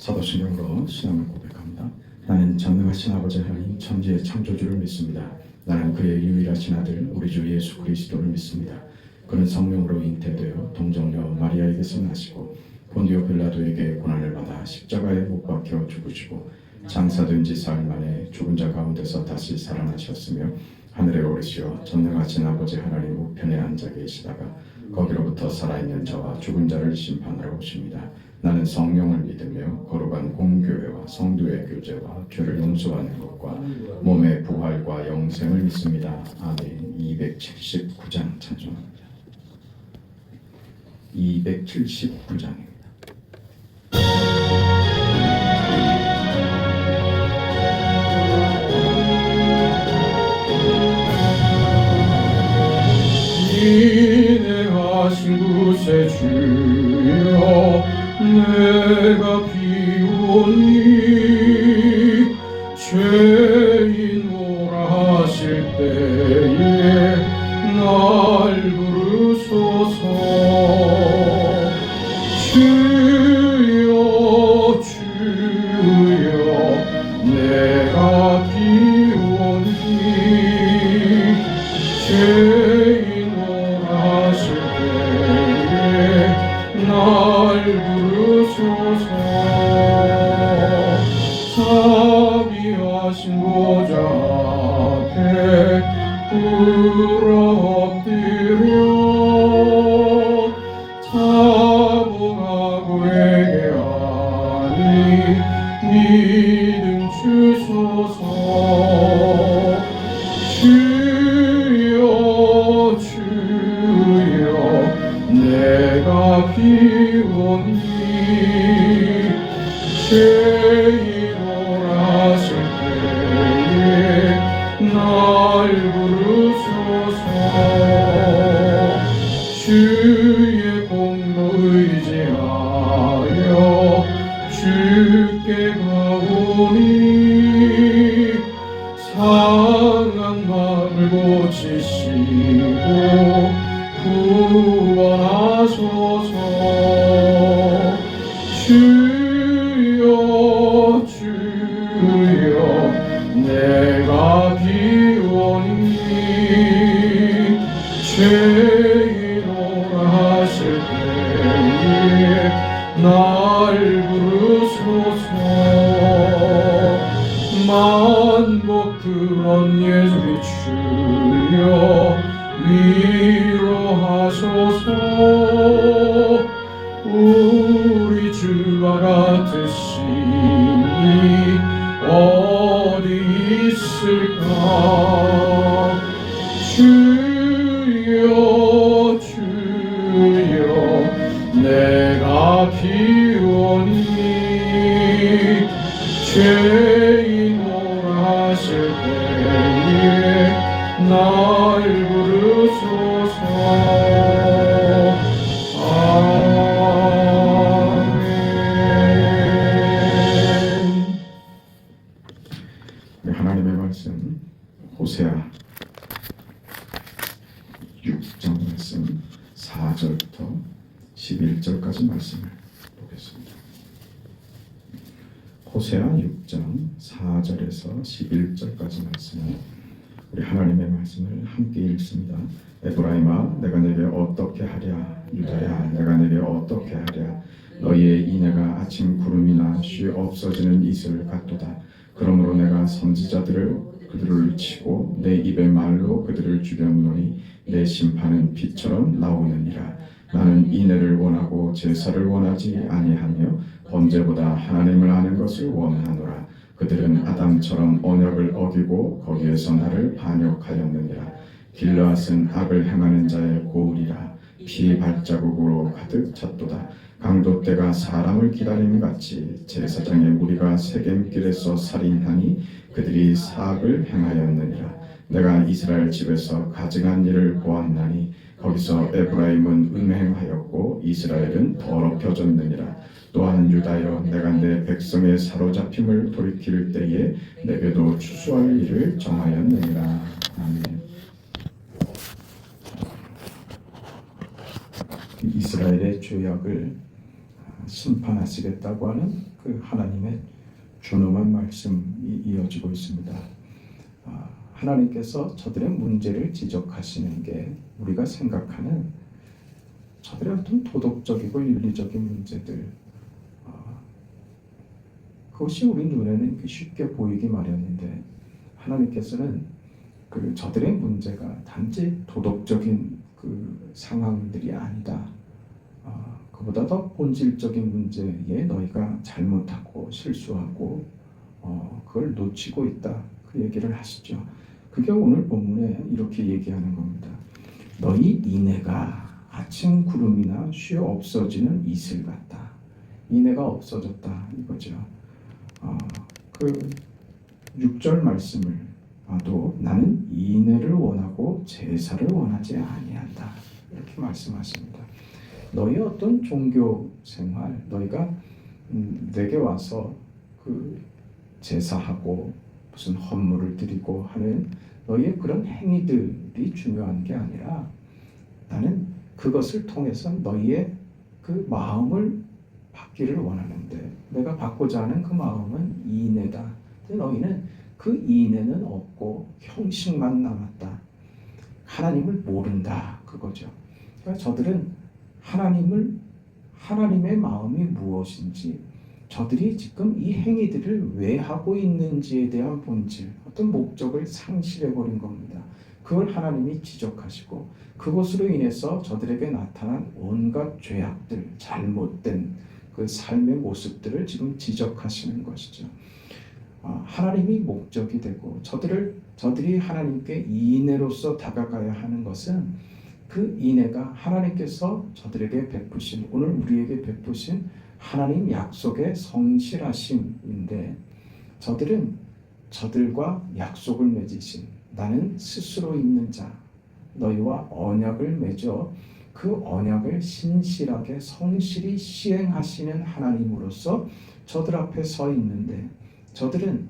사도신경으로 신앙을 고백합니다. 나는 전능하신 아버지 하나님 천지의 창조주를 믿습니다. 나는 그의 유일하신 아들 우리 주 예수 그리스도를 믿습니다. 그는 성령으로 잉태되어 동정녀 마리아에게서 나시고 본디오 빌라도에게 고난을 받아 십자가에 못 박혀 죽으시고 장사된 지 사흘 만에 죽은 자 가운데서 다시 살아나셨으며 하늘에 오르시어 전능하신 아버지 하나님 우편에 앉아 계시다가 거기로부터 살아있는 자와 죽은 자를 심판하러 오십니다. 나는 성령을 믿으며 거룩한 공교회와 성도의 교제와 죄를 용서하는 것과 몸의 부활과 영생을 믿습니다. 아멘. 279장 찬송합니다. 279장입니다. 인내하신 구세 주여 내가 비오니 죄인오라 하실 때에 날 부르소서. 주여 주여 내가 비오니 죄인오라 하실 때에 날 부르소서. 자비하신 보좌 앞에 울어 엎드려 자복하고 회개하니 믿음 주소서. 주여 주여 내가 비오니 죄인오라 하실 때에 날 부르소서. 주의 공로 의지하여 주께 가오니 상한 마음을 고치시고 구원하소서. 주여 주여 내가 비오니 죄인오라 하실 때에 날 부르소서. 만복한 예수의 주여 위로하소서. 우리 주가 같으시니 어디 있을까. 주여 주여 내가 비오니 죄인오라 하실 때에 날 부르소서. 하나님의 말씀 호세아 6장 말씀 4절부터 11절까지 말씀을 보겠습니다. 호세아 6장 4절에서 11절까지 말씀을 우리 하나님의 말씀을 함께 읽습니다. 에브라임아 내가 내게 어떻게 하랴. 유다야 내가 내게 어떻게 하랴. 너희의 인애가 아침 구름이나 쉬 없어지는 이슬 같도다. 그러므로 내가 그들을 치고 내 입의 말로 그들을 죽였노니 내 심판은 빛처럼 나오느니라. 나는 인애를 원하고 제사를 원하지 아니하며 범죄보다 하나님을 아는 것을 원하노라. 그들은 아담처럼 언약을 어기고 거기에서 나를 반역하였느니라. 길르앗은 악을 행하는 자의 고울이라. 피 발자국으로 가득 찼도다. 강도 때가 사람을 기다림같이 제사장의 무리가 세겜길에서 살인하니 그들이 사악을 행하였느니라. 내가 이스라엘 집에서 가증한 일을 보았나니 거기서 에브라임은 음행하였고 이스라엘은 더럽혀졌느니라. 또한 유다여 내가 내 백성의 사로잡힘을 돌이킬 때에 내게도 추수할 일을 정하였느니라. 아멘. 이스라엘의 죄악을 심판하시겠다고 하는 그 하나님의 준엄한 말씀이 이어지고 있습니다. 하나님께서 저들의 문제를 지적하시는 게 우리가 생각하는 저들의 어떤 도덕적이고 윤리적인 문제들, 그것이 우리 눈에는 쉽게 보이기 마련인데 하나님께서는 그 저들의 문제가 단지 도덕적인 그 상황들이 아니다. 그보다 더 본질적인 문제에 너희가 잘못하고 실수하고 그걸 놓치고 있다. 그 얘기를 하시죠. 그게 오늘 본문에 이렇게 얘기하는 겁니다. 너희 인애가 아침 구름이나 쉬어 없어지는 이슬 같다. 인애가 없어졌다 이거죠. 그 6절 말씀을 봐도 나는 인애를 원하고 제사를 원하지 아니한다. 이렇게 말씀하십니다. 너희 어떤 종교 생활, 너희가 내게 와서 그 제사하고 무슨 헌물을 드리고 하는 너희의 그런 행위들이 중요한 게 아니라 나는 그것을 통해서 너희의 그 마음을 받기를 원하는데 내가 받고자 하는 그 마음은 인애다. 너희는 그 인애는 없고 형식만 남았다. 하나님을 모른다. 그거죠. 그러니까 저들은 하나님의 마음이 무엇인지 저들이 지금 이 행위들을 왜 하고 있는지에 대한 본질, 어떤 목적을 상실해버린 겁니다. 그걸 하나님이 지적하시고 그것으로 인해서 저들에게 나타난 온갖 죄악들, 잘못된 그 삶의 모습들을 지금 지적하시는 것이죠. 하나님이 목적이 되고 저들이 하나님께 인애로서 다가가야 하는 것은 그 인애가 하나님께서 저들에게 베푸신, 오늘 우리에게 베푸신 하나님 약속의 성실하심인데 저들은 저들과 약속을 맺으신 나는 스스로 있는 자 너희와 언약을 맺어 그 언약을 신실하게 성실히 시행하시는 하나님으로서 저들 앞에 서 있는데 저들은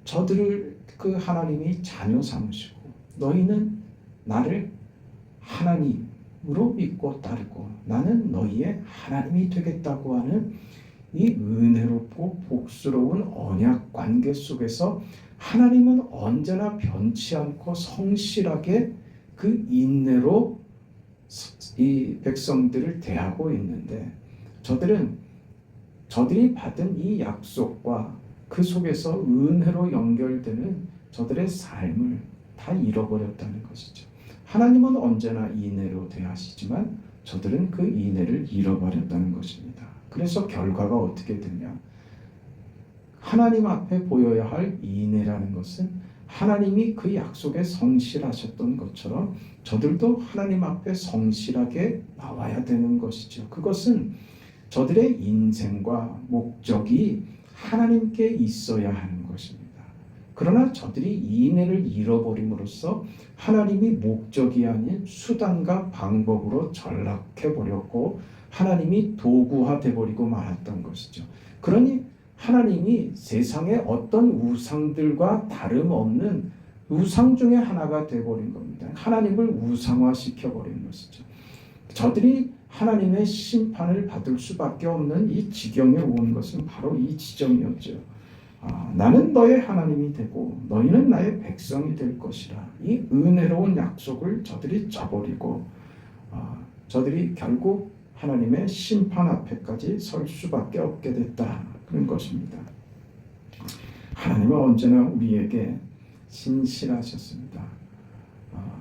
저들을 그 하나님이 자녀 삼으시고 너희는 나를 하나님으로 믿고 따르고 나는 너희의 하나님이 되겠다고 하는 이 은혜롭고 복스러운 언약 관계 속에서 하나님은 언제나 변치 않고 성실하게 그 인내로 이 백성들을 대하고 있는데 저들이 받은 이 약속과 그 속에서 은혜로 연결되는 저들의 삶을 다 잃어버렸다는 것이죠. 하나님은 언제나 인애로 대하시지만 저들은 그 인애를 잃어버렸다는 것입니다. 그래서 결과가 어떻게 되냐? 하나님 앞에 보여야 할 인애라는 것은 하나님이 그 약속에 성실하셨던 것처럼 저들도 하나님 앞에 성실하게 나와야 되는 것이죠. 그것은 저들의 인생과 목적이 하나님께 있어야 하는 것입니다. 그러나 저들이 인애를 잃어버림으로써 하나님이 목적이 아닌 수단과 방법으로 전락해버렸고 하나님이 도구화돼 버리고 말았던 것이죠. 그러니 하나님이 세상의 어떤 우상들과 다름없는 우상 중에 하나가 되어버린 겁니다. 하나님을 우상화시켜버린 것이죠. 저들이 하나님의 심판을 받을 수밖에 없는 이 지경에 온 것은 바로 이 지점이었죠. 나는 너의 하나님이 되고 너희는 나의 백성이 될 것이라. 이 은혜로운 약속을 저들이 저버리고 저들이 결국 하나님의 심판 앞에까지 설 수밖에 없게 됐다. 그런 것입니다. 하나님은 언제나 우리에게 신실하셨습니다.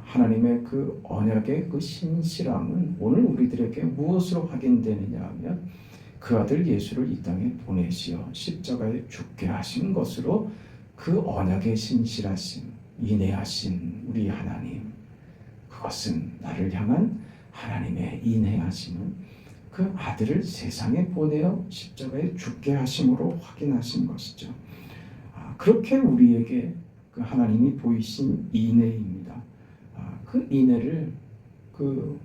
하나님의 그 언약의 그 신실함은 오늘 우리들에게 무엇으로 확인되느냐 하면 그 아들 예수를 이 땅에 보내시어 십자가에 죽게 하신 것으로 그 언약의 신실하심, 인애하신 우리 하나님, 그것은 나를 향한 하나님의 인애하심은 그 아들을 세상에 보내어 십자가에 죽게 하심으로 확인하신 것이죠. 그렇게 우리에게 그 하나님이 보이신 인애입니다. 그 인애를 그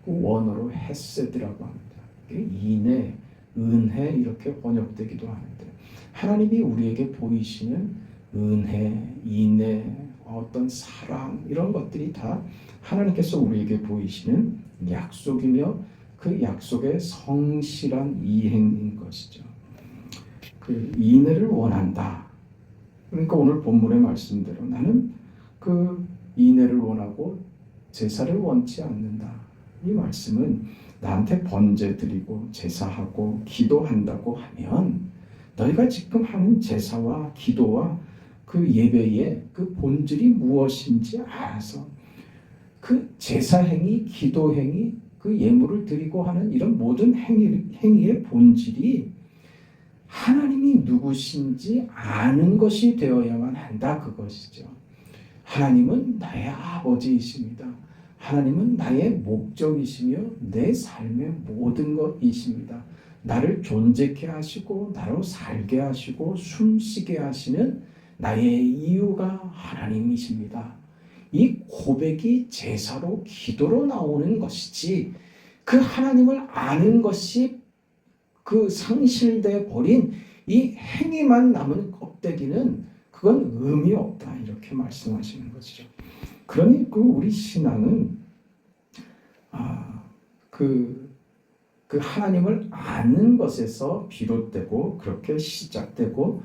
원어로 헤세드라고 합니다. 인애, 은혜 이렇게 번역되기도 하는데 하나님이 우리에게 보이시는 은혜, 인애, 어떤 사랑 이런 것들이 다 하나님께서 우리에게 보이시는 약속이며 그 약속의 성실한 이행인 것이죠. 그 인애를 원한다. 그러니까 오늘 본문의 말씀대로 나는 그 인애를 원하고 제사를 원치 않는다. 이 말씀은 나한테 번제 드리고 제사하고 기도한다고 하면 너희가 지금 하는 제사와 기도와 그 예배의 그 본질이 무엇인지 알아서 그 제사행위, 기도행위, 그 예물을 드리고 하는 이런 모든 행위의 본질이 하나님이 누구신지 아는 것이 되어야만 한다, 그것이죠. 하나님은 나의 아버지이십니다. 하나님은 나의 목적이시며 내 삶의 모든 것이십니다. 나를 존재케 하시고 나로 살게 하시고 숨쉬게 하시는 나의 이유가 하나님이십니다. 이 고백이 제사로 기도로 나오는 것이지 그 하나님을 아는 것이 그 상실돼 버린 이 행위만 남은 껍데기는 그건 의미 없다, 이렇게 말씀하시는 것이죠. 그러니 그 우리 신앙은 그 하나님을 아는 것에서 비롯되고 그렇게 시작되고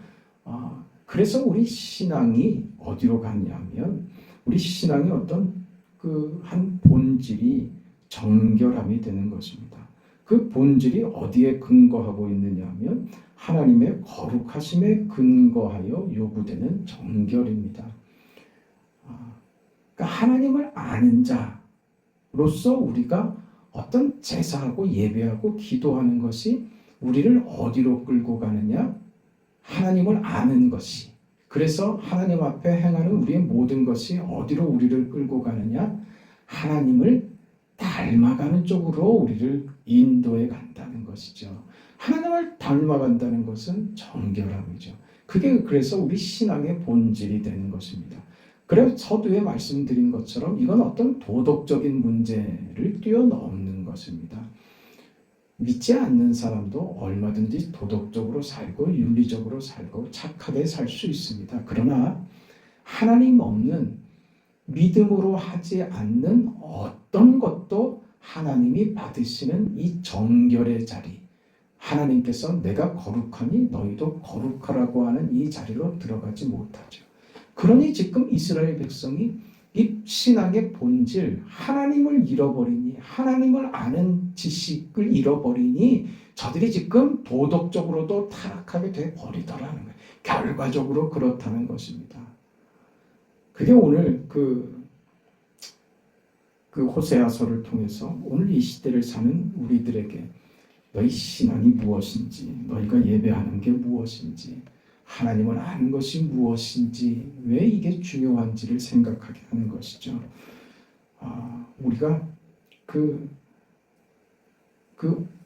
그래서 우리 신앙이 어디로 갔냐면 우리 신앙의 어떤 그 한 본질이 정결함이 되는 것입니다. 그 본질이 어디에 근거하고 있느냐 하면 하나님의 거룩하심에 근거하여 요구되는 정결입니다. 그러니까 하나님을 아는 자로서 우리가 어떤 제사하고 예배하고 기도하는 것이 우리를 어디로 끌고 가느냐? 하나님을 아는 것이. 그래서 하나님 앞에 행하는 우리의 모든 것이 어디로 우리를 끌고 가느냐? 하나님을 닮아가는 쪽으로 우리를 인도해 간다는 것이죠. 하나님을 닮아간다는 것은 정결함이죠. 그게 그래서 우리 신앙의 본질이 되는 것입니다. 그래서 서두에 말씀드린 것처럼 이건 어떤 도덕적인 문제를 뛰어넘는 것입니다. 믿지 않는 사람도 얼마든지 도덕적으로 살고 윤리적으로 살고 착하게 살 수 있습니다. 그러나 하나님 없는 믿음으로 하지 않는 어떤 것도 하나님이 받으시는 이 정결의 자리, 하나님께서 내가 거룩하니 너희도 거룩하라고 하는 이 자리로 들어가지 못하죠. 그러니 지금 이스라엘 백성이 이 신앙의 본질, 하나님을 잃어버리니, 하나님을 아는 지식을 잃어버리니 저들이 지금 도덕적으로도 타락하게 돼 버리더라는 거예요. 결과적으로 그렇다는 것입니다. 그게 오늘 그 호세아서를 통해서 오늘 이 시대를 사는 우리들에게 너희 신앙이 무엇인지, 너희가 예배하는 게 무엇인지, 하나님을 아는 것이 무엇인지, 왜 이게 중요한지를 생각하게 하는 것이죠. 우리가 그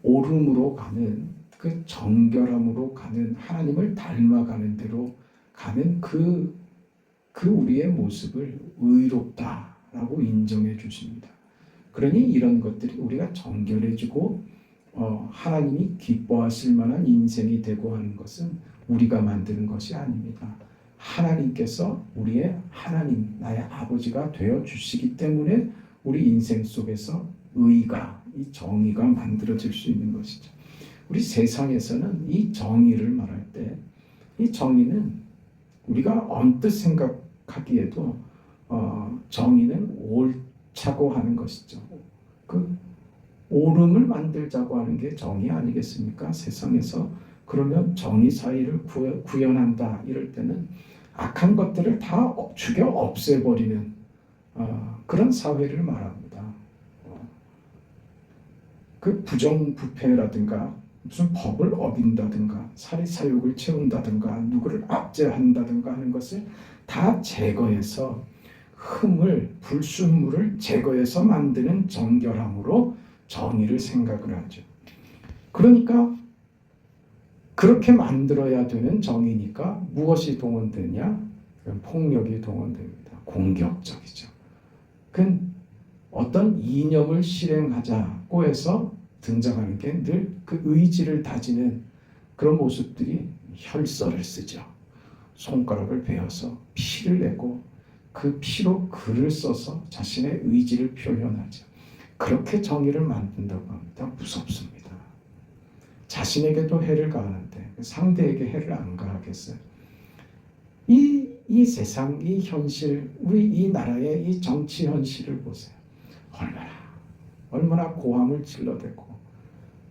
오름으로 가는, 그 정결함으로 가는, 하나님을 닮아가는 대로 가는 그 우리의 모습을 의롭다라고 인정해 주십니다. 그러니 이런 것들이 우리가 정결해지고 하나님이 기뻐하실 만한 인생이 되고 하는 것은 우리가 만드는 것이 아닙니다. 하나님께서 우리의 하나님, 나의 아버지가 되어 주시기 때문에 우리 인생 속에서 의가, 이 정의가 만들어질 수 있는 것이죠. 우리 세상에서는 이 정의를 말할 때 이 정의는 우리가 언뜻 생각하기에도 정의는 옳자고 하는 것이죠. 그 옳음을 만들자고 하는 게 정의 아니겠습니까? 세상에서. 그러면 정의 사이를 구현한다 이럴 때는 악한 것들을 다 죽여 없애버리는 그런 사회를 말합니다. 그 부정부패라든가 무슨 법을 어긴다든가 사리사욕을 채운다든가 누구를 압제한다든가 하는 것을 다 제거해서 흠을, 불순물을 제거해서 만드는 정결함으로 정의를 생각을 하죠. 그러니까 그렇게 만들어야 되는 정의니까 무엇이 동원되냐? 폭력이 동원됩니다. 공격적이죠. 그건 어떤 이념을 실행하자고 해서 등장하는 게 늘 그 의지를 다지는 그런 모습들이 혈서를 쓰죠. 손가락을 베어서 피를 내고 그 피로 글을 써서 자신의 의지를 표현하죠. 그렇게 정의를 만든다고 합니다. 무섭습니다. 자신에게도 해를 가하는데 상대에게 해를 안 가하겠어요? 이 세상, 이 현실, 우리 이 나라의 이 정치 현실을 보세요. 얼마나 고함을 질러대고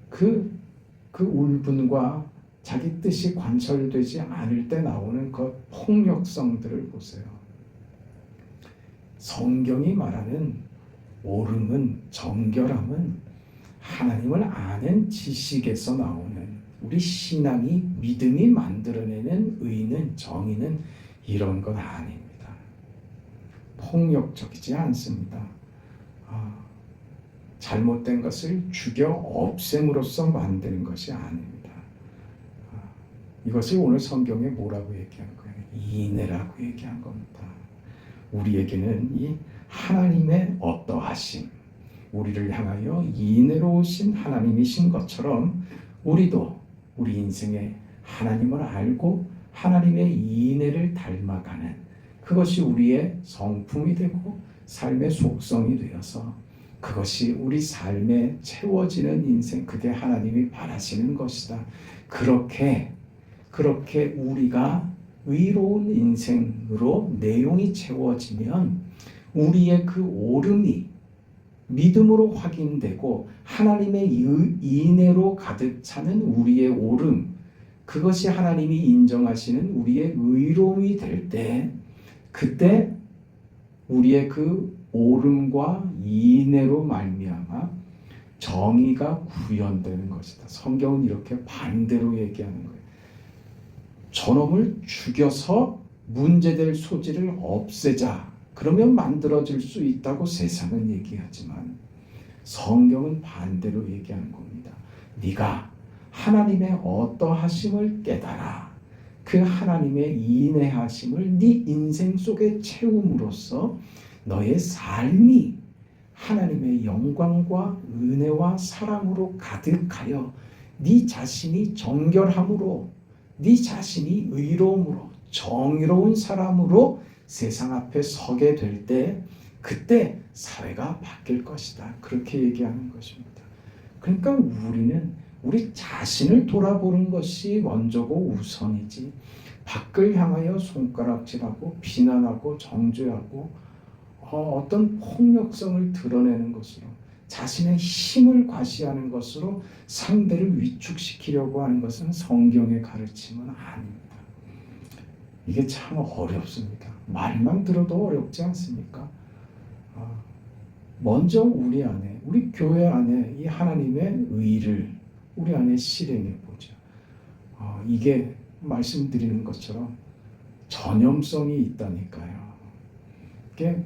그 울분과 자기 뜻이 관철되지 않을 때 나오는 그 폭력성들을 보세요. 성경이 말하는 옳음은, 정결함은 하나님을 아는 지식에서 나오는, 우리 신앙이, 믿음이 만들어내는 의는, 정의는 이런 건 아닙니다. 폭력적이지 않습니다. 잘못된 것을 죽여 없앰으로써 만드는 것이 아닙니다. 이것을 오늘 성경에 뭐라고 얘기하는 거예요? 인애라고 얘기한 겁니다. 우리에게는 이 하나님의 어떠하심, 우리를 향하여 인애로우신 하나님이신 것처럼 우리도 우리 인생에 하나님을 알고 하나님의 인애를 닮아가는, 그것이 우리의 성품이 되고 삶의 속성이 되어서 그것이 우리 삶에 채워지는 인생, 그게 하나님이 바라시는 것이다. 그렇게 우리가 의로운 인생으로 내용이 채워지면 우리의 그 옳음이 믿음으로 확인되고 하나님의 인애로 가득 차는 우리의 옳음, 그것이 하나님이 인정하시는 우리의 의로움이 될 때, 그때 우리의 그 옳음과 인애로 말미암아 정의가 구현되는 것이다. 성경은 이렇게 반대로 얘기하는 거예요. 저놈을 죽여서 문제될 소지를 없애자. 그러면 만들어질 수 있다고 세상은 얘기하지만 성경은 반대로 얘기하는 겁니다. 네가 하나님의 어떠하심을 깨달아 그 하나님의 인애하심을 네 인생 속에 채움으로써 너의 삶이 하나님의 영광과 은혜와 사랑으로 가득하여 네 자신이 정결함으로, 네 자신이 의로움으로, 정의로운 사람으로 세상 앞에 서게 될 때, 그때 사회가 바뀔 것이다. 그렇게 얘기하는 것입니다. 그러니까 우리는 우리 자신을 돌아보는 것이 먼저고 우선이지, 밖을 향하여 손가락질하고 비난하고 정죄하고 어떤 폭력성을 드러내는 것으로, 자신의 힘을 과시하는 것으로 상대를 위축시키려고 하는 것은 성경의 가르침은 아닙니다. 이게 참 어렵습니다. 말만 들어도 어렵지 않습니까? 먼저 우리 안에, 우리 교회 안에 이 하나님의 의를 우리 안에 실행해 보자. 이게 말씀드리는 것처럼 전염성이 있다니까요. 이게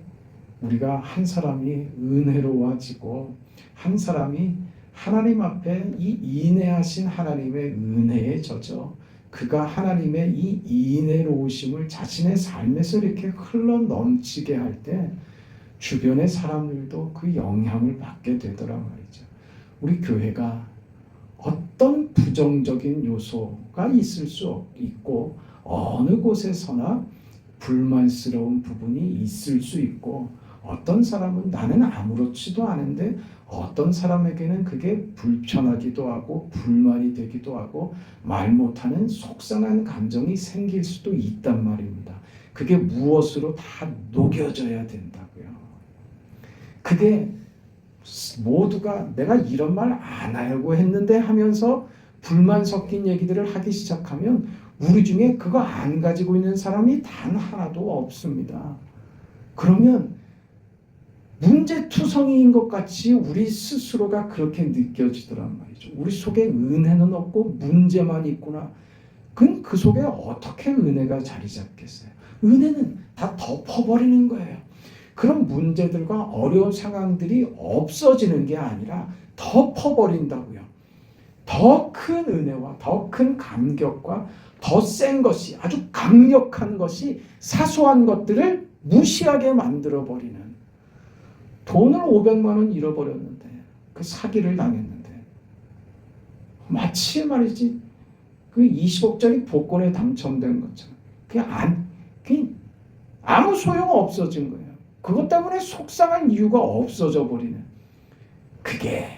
우리가 한 사람이 은혜로워지고 한 사람이 하나님 앞에 이 인애하신 하나님의 은혜에 젖어 그가 하나님의 이 인애로우심을 자신의 삶에서 이렇게 흘러 넘치게 할 때 주변의 사람들도 그 영향을 받게 되더라 말이죠. 우리 교회가 어떤 부정적인 요소가 있을 수 있고 어느 곳에서나 불만스러운 부분이 있을 수 있고, 어떤 사람은 나는 아무렇지도 않은데 어떤 사람에게는 그게 불편하기도 하고 불만이 되기도 하고 말 못하는 속상한 감정이 생길 수도 있단 말입니다. 그게 무엇으로 다 녹여져야 된다고요. 그게 모두가 내가 이런 말 안 하려고 했는데 하면서 불만 섞인 얘기들을 하기 시작하면 우리 중에 그거 안 가지고 있는 사람이 단 하나도 없습니다. 그러면 문제투성이인 것 같이 우리 스스로가 그렇게 느껴지더란 말이죠. 우리 속에 은혜는 없고 문제만 있구나. 그럼 그 속에 어떻게 은혜가 자리 잡겠어요? 은혜는 다 덮어버리는 거예요. 그런 문제들과 어려운 상황들이 없어지는 게 아니라 덮어버린다고요. 더 큰 은혜와 더 큰 감격과 더 센 것이, 아주 강력한 것이 사소한 것들을 무시하게 만들어버리는, 돈을 500만 원 잃어버렸는데, 그 사기를 당했는데, 마치 말이지 그 20억짜리 복권에 당첨된 것처럼 그게 아무 소용 없어진 거예요. 그것 때문에 속상한 이유가 없어져 버리는, 그게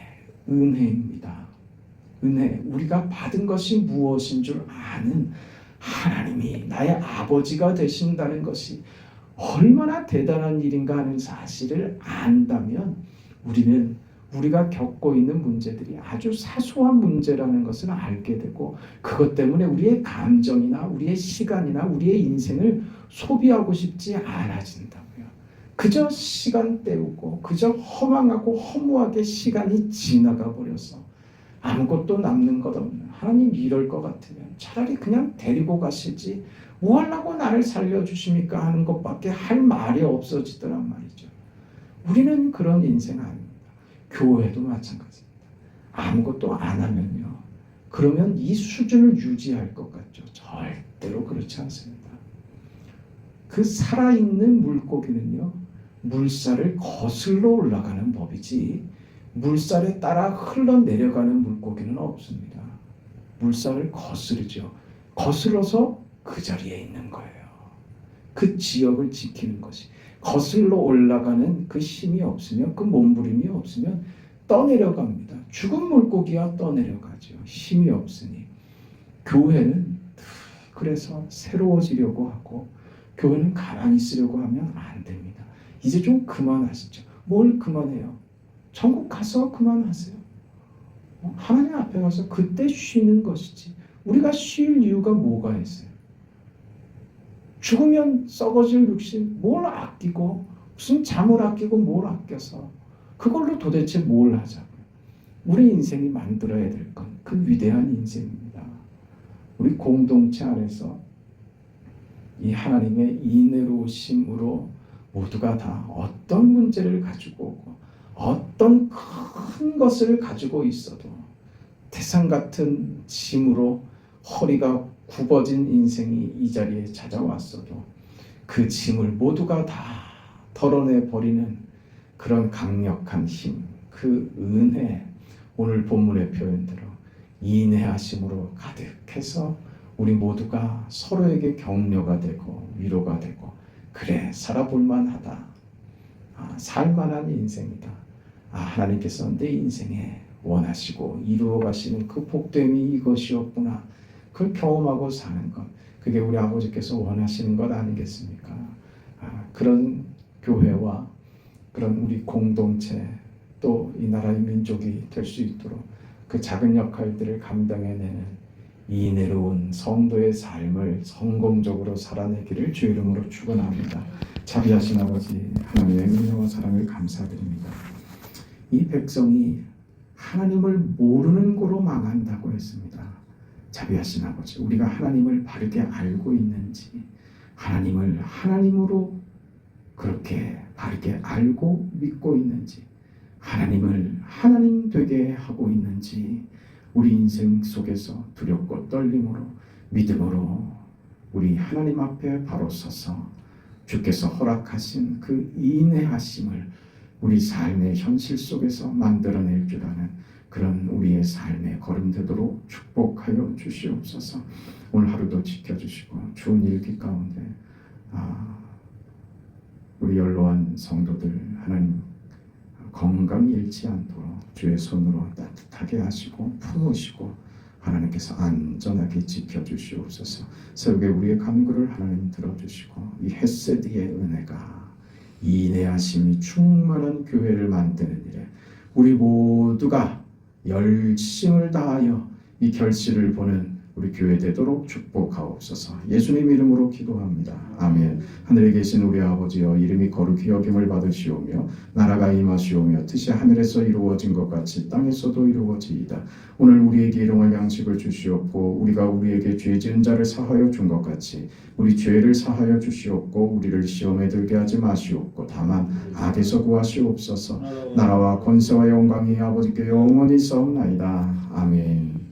은혜입니다. 은혜, 우리가 받은 것이 무엇인 줄 아는 하나님이 나의 아버지가 되신다는 것이 얼마나 대단한 일인가 하는 사실을 안다면 우리는 우리가 겪고 있는 문제들이 아주 사소한 문제라는 것을 알게 되고 그것 때문에 우리의 감정이나 우리의 시간이나 우리의 인생을 소비하고 싶지 않아진다고요. 그저 시간 때우고 그저 허망하고 허무하게 시간이 지나가 버려서 아무것도 남는 것 없는 하나님, 이럴 것 같으면 차라리 그냥 데리고 가시지 뭐 하려고 나를 살려주십니까 하는 것밖에 할 말이 없어지더란 말이죠. 우리는 그런 인생 아닙니다. 교회도 마찬가지입니다. 아무것도 안 하면요, 그러면 이 수준을 유지할 것 같죠? 절대로 그렇지 않습니다. 그 살아있는 물고기는요, 물살을 거슬러 올라가는 법이지 물살에 따라 흘러내려가는 물고기는 없습니다. 물살을 거스르죠. 거슬러서 그 자리에 있는 거예요. 그 지역을 지키는 것이. 거슬러 올라가는 그 힘이 없으면, 그 몸부림이 없으면 떠내려갑니다. 죽은 물고기야 떠내려가죠. 힘이 없으니. 교회는 그래서 새로워지려고 하고 교회는 가만히 있으려고 하면 안 됩니다. 이제 좀 그만하시죠. 뭘 그만해요? 천국 가서 그만하세요. 하나님 앞에 가서 그때 쉬는 것이지. 우리가 쉴 이유가 뭐가 있어요? 죽으면 썩어질 육신 뭘 아끼고 무슨 잠을 아끼고 뭘 아껴서 그걸로 도대체 뭘 하자고요. 우리 인생이 만들어야 될 건 그 위대한 인생입니다. 우리 공동체 안에서 이 하나님의 인내로우심으로 모두가 다 어떤 문제를 가지고 오고 어떤 큰 것을 가지고 있어도 태산 같은 짐으로 허리가 굽어진 인생이 이 자리에 찾아왔어도 그 짐을 모두가 다 덜어내 버리는 그런 강력한 힘, 그 은혜, 오늘 본문의 표현대로 인내하심으로 가득해서 우리 모두가 서로에게 격려가 되고 위로가 되고, 그래 살아볼만하다, 살만한 인생이다, 하나님께서 내 인생에 원하시고 이루어 가시는 그 복됨이 이것이었구나, 그걸 경험하고 사는 것, 그게 우리 아버지께서 원하시는 것 아니겠습니까? 그런 교회와 그런 우리 공동체, 또 이 나라의 민족이 될 수 있도록 그 작은 역할들을 감당해내는 이내로운 성도의 삶을 성공적으로 살아내기를 주 이름으로 축원합니다. 자비하신 아버지 하나님의 은혜와 사랑을 감사드립니다. 이 백성이 하나님을 모르는 고로 망한다고 했습니다. 자비하신 아버지, 우리가 하나님을 바르게 알고 있는지, 하나님을 하나님으로 그렇게 바르게 알고 믿고 있는지, 하나님을 하나님 되게 하고 있는지, 우리 인생 속에서 두렵고 떨림으로 믿음으로 우리 하나님 앞에 바로 서서 주께서 허락하신 그 인내하심을 우리 삶의 현실 속에서 만들어낼 줄 아는 그런 우리의 삶의 걸음 되도록 축복하여 주시옵소서. 오늘 하루도 지켜주시고 좋은 일기 가운데 우리 연로한 성도들 하나님 건강 잃지 않도록 주의 손으로 따뜻하게 하시고 품으시고 하나님께서 안전하게 지켜주시옵소서. 새벽에 우리의 간구를 하나님 들어주시고 이 헤세드의 은혜가 인내하심이 충만한 교회를 만드는 일에 우리 모두가 열심을 다하여 이 결실을 보는 우리 교회 되도록 축복하옵소서. 예수님 이름으로 기도합니다. 아멘. 하늘에 계신 우리 아버지여, 이름이 거룩히 여김을 받으시오며 나라가 임하시오며 뜻이 하늘에서 이루어진 것 같이 땅에서도 이루어지이다. 오늘 우리에게 일용할 양식을 주시옵고 우리가 우리에게 죄 지은 자를 사하여 준 것 같이 우리 죄를 사하여 주시옵고 우리를 시험에 들게 하지 마시옵고 다만 악에서 구하시옵소서. 나라와 권세와 영광이 아버지께 영원히 있사옵나이다. 아멘.